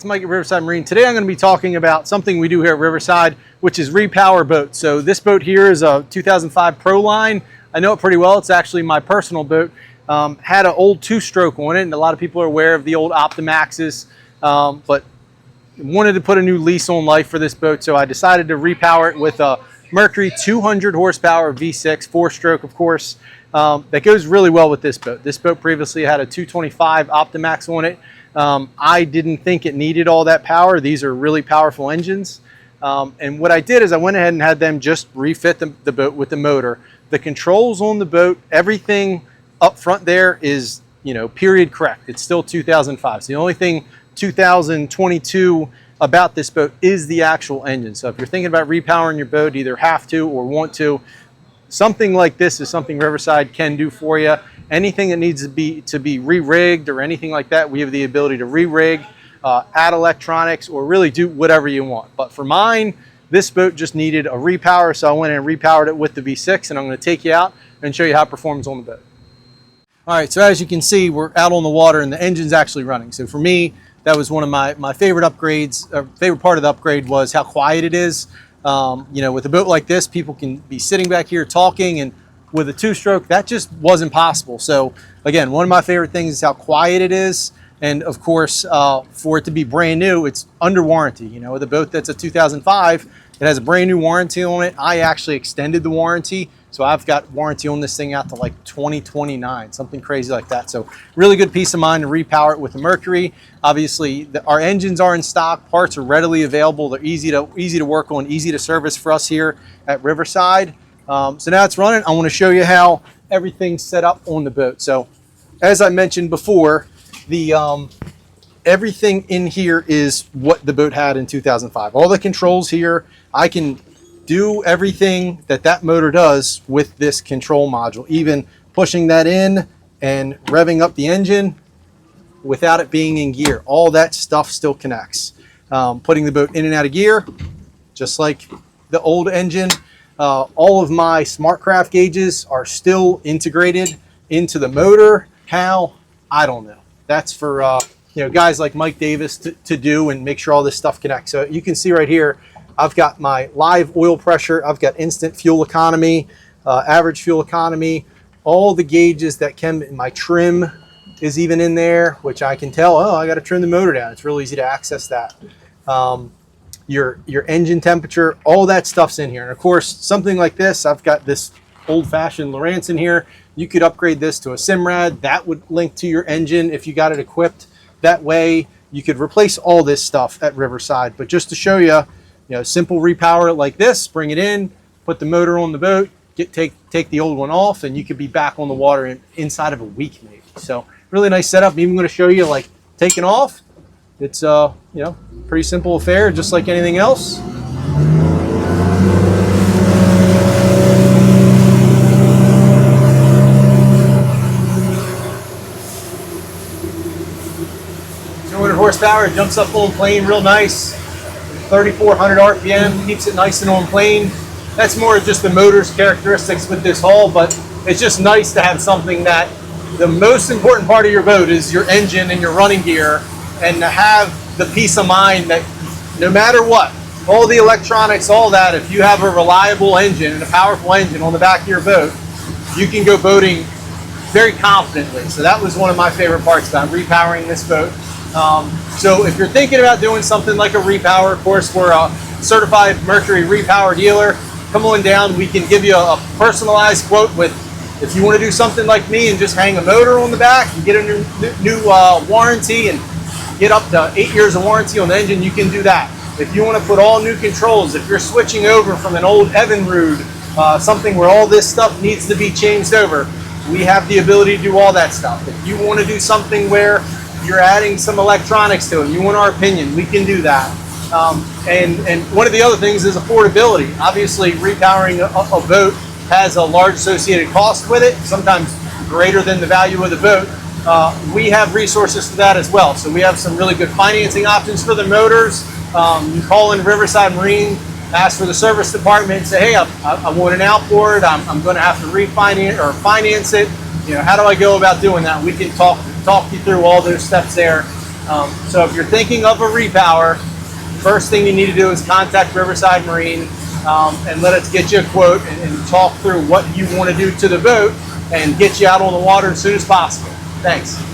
it's Mike at Riverside Marine. Today I'm going to be talking about something we do here at Riverside, which is repower boats. So this boat here is a 2005 Pro Line. I know it pretty well. It's actually my personal boat. Had an old two-stroke on it, and a lot of people are aware of the old Optimaxes, but wanted to put a new lease on life for this boat, so I decided to repower it with a Mercury 200 horsepower V6, four-stroke, of course. That goes really well with this boat. This boat previously had a 225 Optimax on it. I didn't think it needed all that power. These are really powerful engines. And what I did is I went ahead and had them just refit the boat with the motor. The controls on the boat, everything up front there is, period correct. It's still 2005. So the only thing 2022 about this boat is the actual engine. So if you're thinking about repowering your boat, either have to or want to, something like this is something Riverside can do for you. Anything that needs to be re-rigged or anything like that, we have the ability to re-rig, add electronics, or really do whatever you want. But for mine, this boat just needed a repower, so I went and repowered it with the V6, and I'm going to take you out and show you how it performs on the boat. All right, so as you can see, we're out on the water and the engine's actually running. So for me, that was one of my favorite upgrades. Favorite part of the upgrade was how quiet it is. With a boat like this, people can be sitting back here talking, and with a two-stroke, that just wasn't possible. So again, one of my favorite things is how quiet it is. And of course, for it to be brand new, it's under warranty. With a boat that's a 2005, it has a brand new warranty on it. I actually extended the warranty. So I've got warranty on this thing out to like 2029, something crazy like that. So really good peace of mind to repower it with the Mercury. Obviously, our engines are in stock. Parts are readily available. They're easy to work on, easy to service for us here at Riverside. So now it's running. I want to show you how everything's set up on the boat. So as I mentioned before, everything in here is what the boat had in 2005. All the controls here, I can do everything that motor does with this control module, even pushing that in and revving up the engine without it being in gear. All that stuff still connects. Putting the boat in and out of gear, just like the old engine. All of my SmartCraft gauges are still integrated into the motor. How? I don't know. That's for guys like Mike Davis to do and make sure all this stuff connects. So you can see right here, I've got my live oil pressure, I've got instant fuel economy, average fuel economy, all the gauges that can, my trim is even in there, which I can tell, I got to trim the motor down. It's real easy to access that. Your engine temperature, all that stuff's in here. And of course, something like this, I've got this old-fashioned Lowrance in here. You could upgrade this to a Simrad. That would link to your engine if you got it equipped. That way, you could replace all this stuff at Riverside. But just to show you, simple repower like this, bring it in, put the motor on the boat, take the old one off, and you could be back on the water inside of a week maybe. So really nice setup. I'm even going to show you like taking off. It's pretty simple affair, just like anything else. Horsepower, it jumps up on plane real nice. 3,400 RPM, keeps it nice and on plane. That's more just the motor's characteristics with this hull, but it's just nice to have something that the most important part of your boat is your engine and your running gear, and to have the peace of mind that no matter what, all the electronics, all that, if you have a reliable engine and a powerful engine on the back of your boat, you can go boating very confidently. So that was one of my favorite parts about repowering this boat. So if you're thinking about doing something like a repower, of course, we're a certified Mercury Repower dealer. Come on down. We can give you a personalized quote with, if you want to do something like me and just hang a motor on the back and get a new warranty and get up to 8 years of warranty on the engine, you can do that. If you want to put all new controls, if you're switching over from an old Evinrude, something where all this stuff needs to be changed over, we have the ability to do all that stuff. If you want to do something where you're adding some electronics to it, you want our opinion, we can do that. And one of the other things is affordability. Obviously, repowering a boat has a large associated cost with it, sometimes greater than the value of the boat. We have resources for that as well. So we have some really good financing options for the motors. You call in Riverside Marine, ask for the service department, and say, hey, I want an outboard. I'm going to have to refinance or finance it. How do I go about doing that? We can talk you through all those steps there. So if you're thinking of a repower, first thing you need to do is contact Riverside Marine and let us get you a quote and talk through what you want to do to the boat and get you out on the water as soon as possible. Thanks.